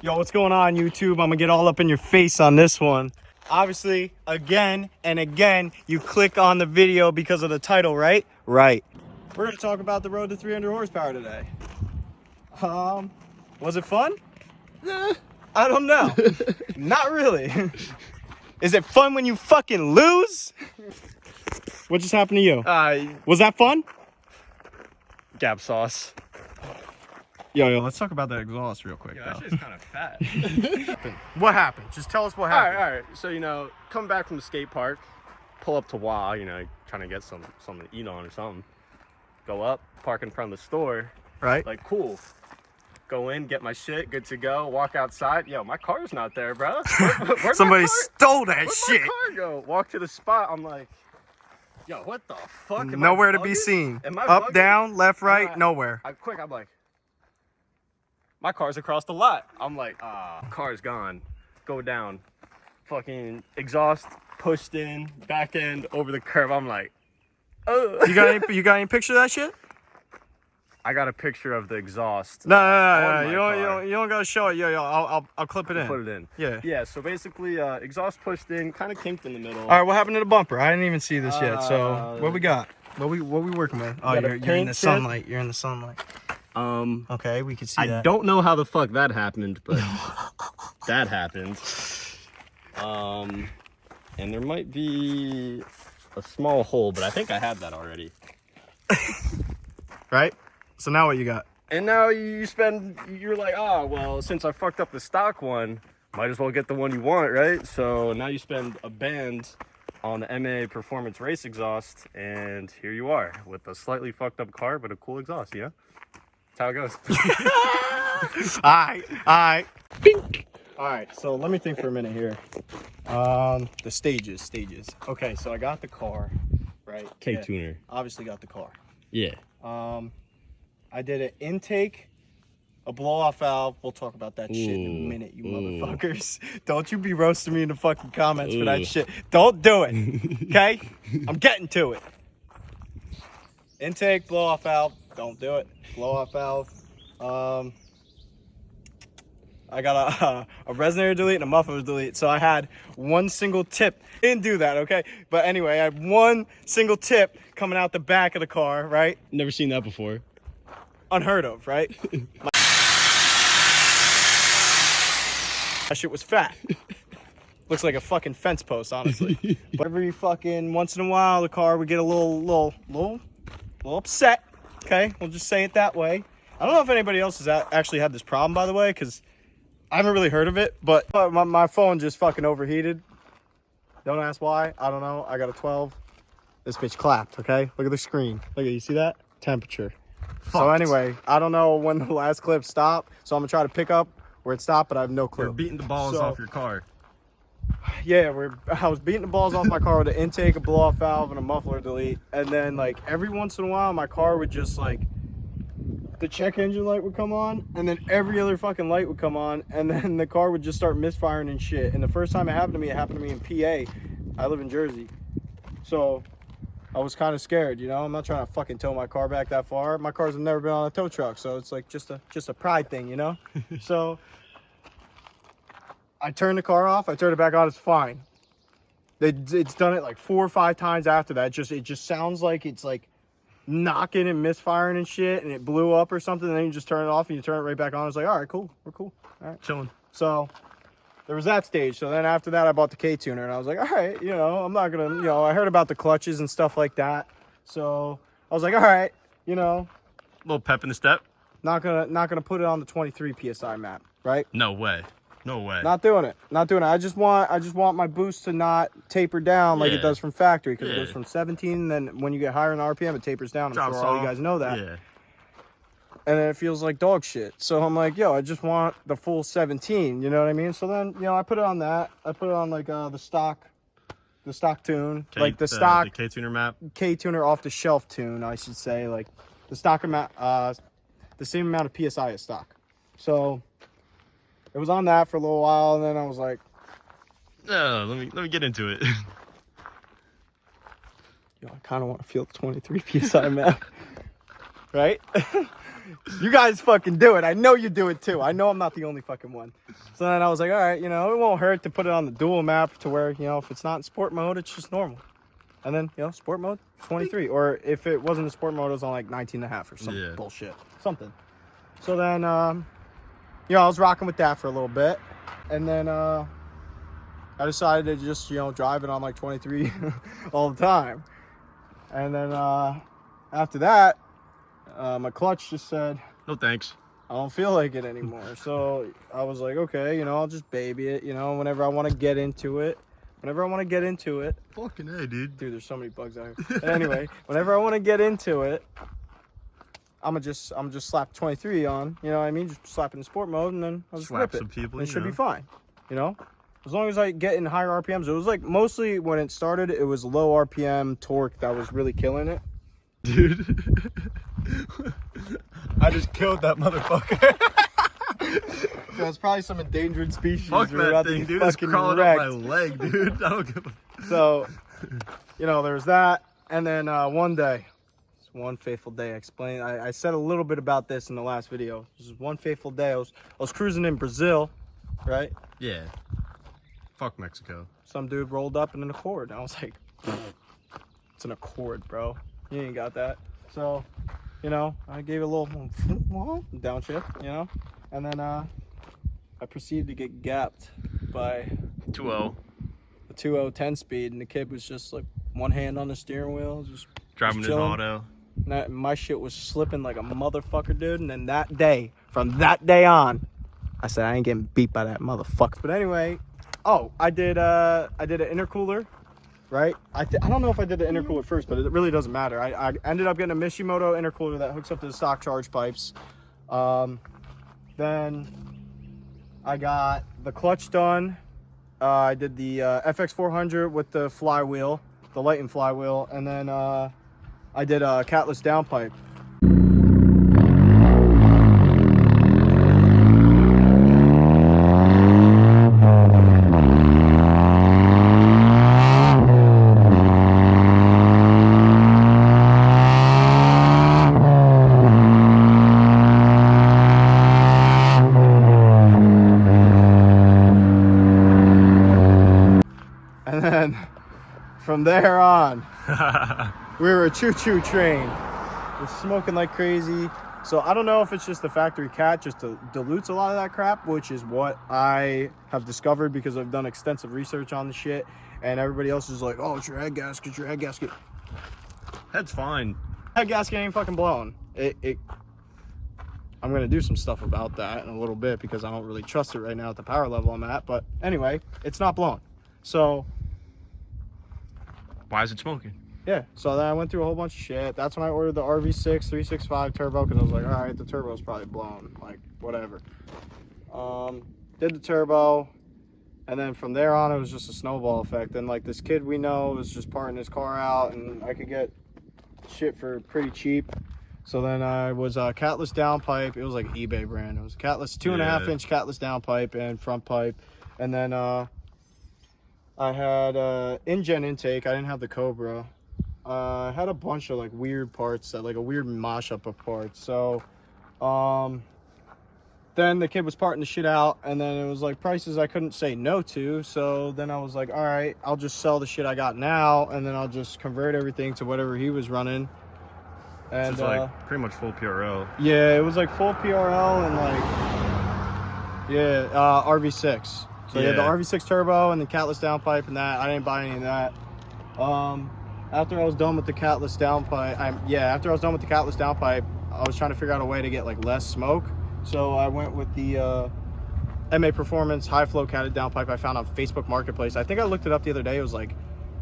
Yo, what's going on, YouTube? I'm gonna get all up in your face on this one. Obviously, again and again, you click on the video because of the title, right? Right. We're gonna talk about the road to 300 horsepower today. Was it fun? I don't know. Not really. Is it fun when you fucking lose? What just happened to you? Was that fun? Gab sauce. Yo, let's talk about that exhaust real quick. Yeah, that shit's kind of fat. What happened? Just tell us what happened. All right. So, coming back from the skate park, pull up to Wow, trying to get something to eat on or something. Go up, park in front of the store. Right. Like, cool. Go in, get my shit, good to go. Walk outside. Yo, my car's not there, bro. Where'd Somebody stole that shit. Where'd my car go? Walk to the spot. I'm like, yo, what the fuck? Nowhere to be seen. Up, down, left, right, nowhere. I'm like, my car's across the lot. I'm like, car's gone. Go down. Fucking exhaust pushed in, back end over the curb. I'm like, oh. You got any picture of that shit? I got a picture of the exhaust. No. You don't gotta show it. Yo, I'll clip it in. Put it in. Yeah. Yeah. So basically, exhaust pushed in, kind of kinked in the middle. All right. What happened to the bumper? I didn't even see this yet. So what we got? What we working with? Oh, you're in the sunlight. You're in the sunlight. Okay, we can see that. I don't know how the fuck that happened, but that happened. And there might be a small hole, but I think I had that already. Right? So now what you got? And now you're like, oh, well, since I fucked up the stock one, might as well get the one you want, right? So now you spend a band on the MA Performance Race exhaust, and here you are with a slightly fucked up car, but a cool exhaust, That's how it goes. All right. Bink. All right, so let me think for a minute here. The stages. Okay, so I got the car, right? K-tuner. Yeah, obviously got the car. Yeah. I did an intake, a blow-off valve. We'll talk about that shit in a minute, you motherfuckers. Don't you be roasting me in the fucking comments for that shit. Don't do it, okay? I'm getting to it. Intake, blow-off valve. Don't do it. Blow-off valve. I got a resonator delete and a muffler delete. So I had one single tip. Didn't do that, okay? But anyway, I had one single tip coming out the back of the car, right? Never seen that before. Unheard of, right? That shit was fat. Looks like a fucking fence post, honestly. But every fucking once in a while, the car would get a little upset. Okay, we'll just say it that way. I don't know if anybody else has actually had this problem, by the way, because I haven't really heard of it. But my phone just fucking overheated. Don't ask why. I don't know. I got a 12. This bitch clapped. Okay, look at the screen. Look at, you see that temperature? So anyway, I don't know when the last clip stopped, so I'm gonna try to pick up where it stopped, but I have no clue. You're beating the balls off your car. Yeah, I was beating the balls off my car with an intake, a blow-off valve, and a muffler delete. And then, like, every once in a while, my car would just, like, the check engine light would come on, and then every other fucking light would come on, and then the car would just start misfiring and shit. And the first time it happened to me in PA. I live in Jersey. So I was kind of scared, I'm not trying to fucking tow my car back that far. My cars have never been on a tow truck, so it's like just a pride thing, So I turned the car off, I turned it back on, it's fine. It's done it like 4 or 5 times after that. It just sounds like it's like knocking and misfiring and shit, and it blew up or something, and then you just turn it off and you turn it right back on. It's like, all right, cool, we're cool. All right, chilling. So there was that stage. So then after that, I bought the K-tuner, and I was like, all right, I'm not gonna, I heard about the clutches and stuff like that. So I was like, all right, a little pep in the step. not gonna put it on the 23 PSI map, right? No way. Not doing it. I just want my boost to not taper down like it does from factory, because it goes from 17, and then when you get higher in RPM, it tapers down. I'm sure all you guys know that. Yeah. And then it feels like dog shit. So I'm like, I just want the full 17. You know what I mean? So then, I put it on that. I put it on like the stock tune, like the stock the K-tuner map. K-tuner off the shelf tune, I should say, like the stock amount, the same amount of PSI as stock. So it was on that for a little while, and then I was like, let me get into it. I kind of want to feel the 23 PSI map, right? You guys fucking do it. I know you do it too. I know I'm not the only fucking one. So then I was like, all right, you know, it won't hurt to put it on the dual map to where, you know, if it's not in sport mode, it's just normal. And then, you know, sport mode, 23. Or if it wasn't in sport mode, it was on like 19 and a half or some bullshit. Something. So then, you know, I was rocking with that for a little bit. And then I decided to just, you know, drive it on like 23 all the time. And then after that, my clutch just said, no thanks. I don't feel like it anymore. So I was like, okay, you know, I'll just baby it, you know, whenever I want to get into it. Fucking A, dude. Dude, there's so many bugs out here. But anyway, whenever I want to get into it, I'm just slap 23 on, you know what I mean? Just slap it in sport mode and then I'll just Slap rip it. some people, It should be fine, you know? As long as I get in higher RPMs. It was like mostly when it started, it was low RPM torque that was really killing it. Dude. I just killed that motherfucker. So it's probably some endangered species. Fuck that thing, dude. It's crawling up my leg, dude. I don't give a... So, you know, there's that. And then one day, one fateful day, I said a little bit about this in the last video. This is one fateful day. I was cruising in Brazil, right? Yeah. Fuck Mexico. Some dude rolled up in an Accord. And I was like, it's an Accord, bro. You ain't got that. So, you know, I gave it a little downshift, you know, and then I proceeded to get gapped by 2-0. a 2.0 10 speed, and the kid was just like one hand on the steering wheel, just driving his auto. My shit was slipping like a motherfucker, dude. And then that day, from that day on, I said I ain't getting beat by that motherfucker. But anyway, I did an intercooler. Right? I don't know if I did the intercooler first, but it really doesn't matter. I ended up getting a Mishimoto intercooler that hooks up to the stock charge pipes. Then I got the clutch done. I did the FX400 with the flywheel, the Lighten flywheel, and then I did a catless downpipe. And then from there on, we were a choo-choo train. We're smoking like crazy. So I don't know if it's just the factory cat just dilutes a lot of that crap, which is what I have discovered because I've done extensive research on the shit. And everybody else is like, oh, it's your head gasket, your head gasket. That's fine. Head gasket ain't fucking blown. I'm going to do some stuff about that in a little bit because I don't really trust it right now at the power level I'm at. But anyway, it's not blown. So why is it smoking? yeah, so then I went through a whole bunch of shit. That's when I ordered the RV6 365 turbo because I was like, all right, the turbo's probably blown, like whatever. Did the turbo, and then from there on it was just a snowball effect. And like this kid we know was just parting his car out, and I could get shit for pretty cheap. So then I was catless downpipe. It was like an eBay brand. It was a catless 2.5 inch catless downpipe and front pipe, and then I had InGen intake. I didn't have the Cobra. I had a bunch of like weird parts, like a weird mashup of parts. So then the kid was parting the shit out, and then it was like prices I couldn't say no to. So then I was like, all right, I'll just sell the shit I got now, and then I'll just convert everything to whatever he was running. And it's like pretty much full PRL. Yeah, it was like full PRL and like RV6. So yeah, the RV6 turbo and the catless downpipe and that. I didn't buy any of that. After I was done with the catless downpipe, I was trying to figure out a way to get like less smoke. So I went with the MA Performance high flow catted downpipe I found on Facebook Marketplace. I think I looked it up the other day. It was like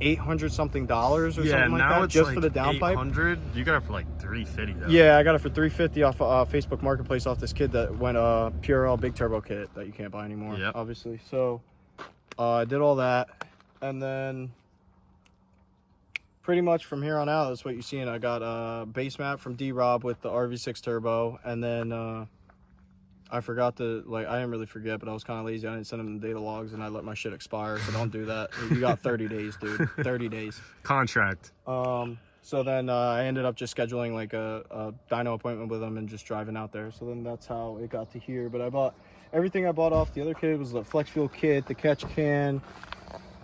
$800 something or something like that, just like for the downpipe. $800. You got it for like $350 though. Yeah, I got it for $350 off Facebook Marketplace off this kid that went PRL big turbo kit that you can't buy anymore. Yep. Obviously. So I did all that, and then pretty much from here on out, that's what you're seeing. I got a base map from D-Rob with the RV6 turbo, and then I forgot to, like, I didn't really forget, but I was kind of lazy. I didn't send him the data logs, and I let my shit expire, so don't do that. You got 30 days, dude. 30 days. Contract. So then I ended up just scheduling like a dyno appointment with him and just driving out there. So then that's how it got to here. But I bought everything I bought off the other kid was the flex fuel kit, the catch can,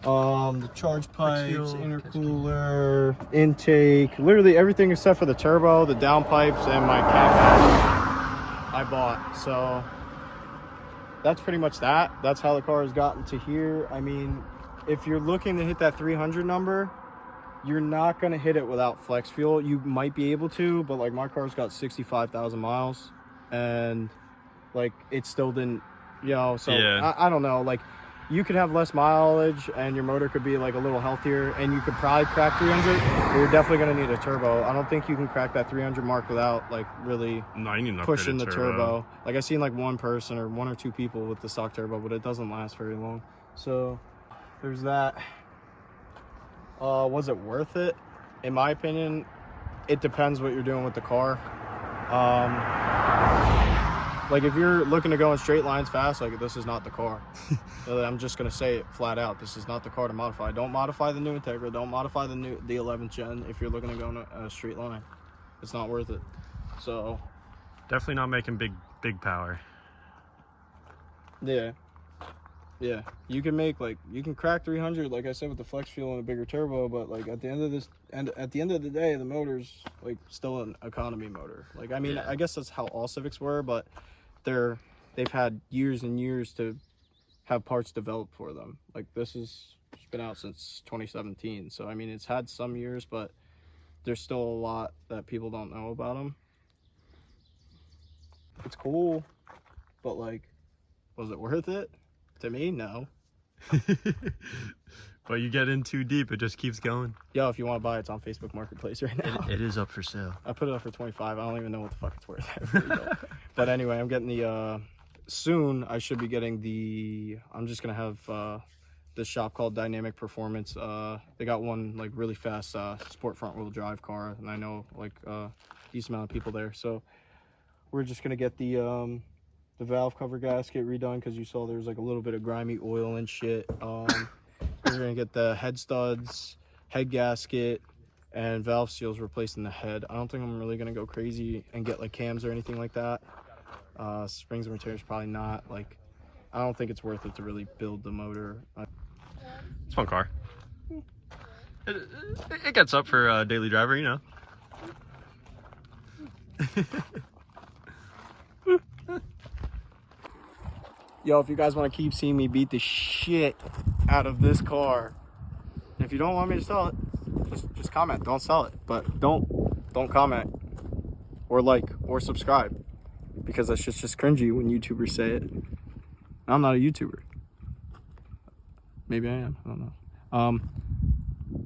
the charge pipes, intercooler, intake, literally everything except for the turbo, the down pipes, and my cap I bought. So that's pretty much that. That's how the car has gotten to here. I mean, if you're looking to hit that 300 number, you're not going to hit it without flex fuel. You might be able to, but like my car's got 65,000 miles and like it still didn't, you know, so Yeah. I don't know. Like you could have less mileage and your motor could be like a little healthier and you could probably crack 300, but you're definitely going to need a turbo. I don't think you can crack that 300 mark without like really No, you need an pushing upgraded the turbo. Like I've seen like one person or one or two people with the stock turbo, but it doesn't last very long. So there's that. Was it worth it? In my opinion, it depends what you're doing with the car. Like if you're looking to go in straight lines fast, like this is not the car. I'm just gonna say it flat out. This is not the car to modify. Don't modify the new Integra. Don't modify the 11th gen if you're looking to go in a straight line. It's not worth it. So Definitely not making big power. yeah. Yeah, you can make like you can crack 300, like I said, with the flex fuel and a bigger turbo. But like at the end of the day, the motor's like still an economy motor. Like I mean, Yeah. I guess that's how all Civics were, but they've had years and years to have parts developed for them. Like this has been out since 2017, so I mean it's had some years, but there's still a lot that people don't know about them. It's cool, but like, was it worth it? To me, no. But you get in too deep, it just keeps going. Yo, if you want to buy it, it's on Facebook Marketplace right now. It is up for sale. I put it up for 25. I don't even know what the fuck it's worth. I really don't. But anyway, I'm getting the soon I should be getting the I'm just gonna have this shop called Dynamic Performance. They got one like really fast sport front wheel drive car, and I know like decent amount of people there. So we're just gonna get the valve cover gasket redone because you saw there's like a little bit of grimy oil and shit. We're gonna get the head studs, head gasket, and valve seals replaced in the head. I don't think I'm really gonna go crazy and get like cams or anything like that. Springs and retainers probably not. Like I don't think it's worth it to really build the motor. It's a fun car. It gets up for a daily driver, you know. Yo, if you guys want to keep seeing me beat the shit out of this car, if you don't want me to sell it, just comment. Don't sell it, but don't comment or like or subscribe because that's just cringy when YouTubers say it. I'm not a YouTuber. Maybe I am. I don't know.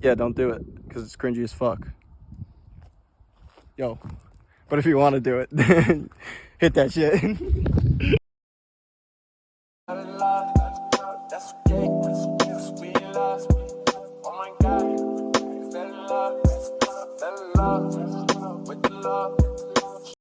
Yeah, don't do it because it's cringy as fuck. Yo, but if you want to do it, hit that shit.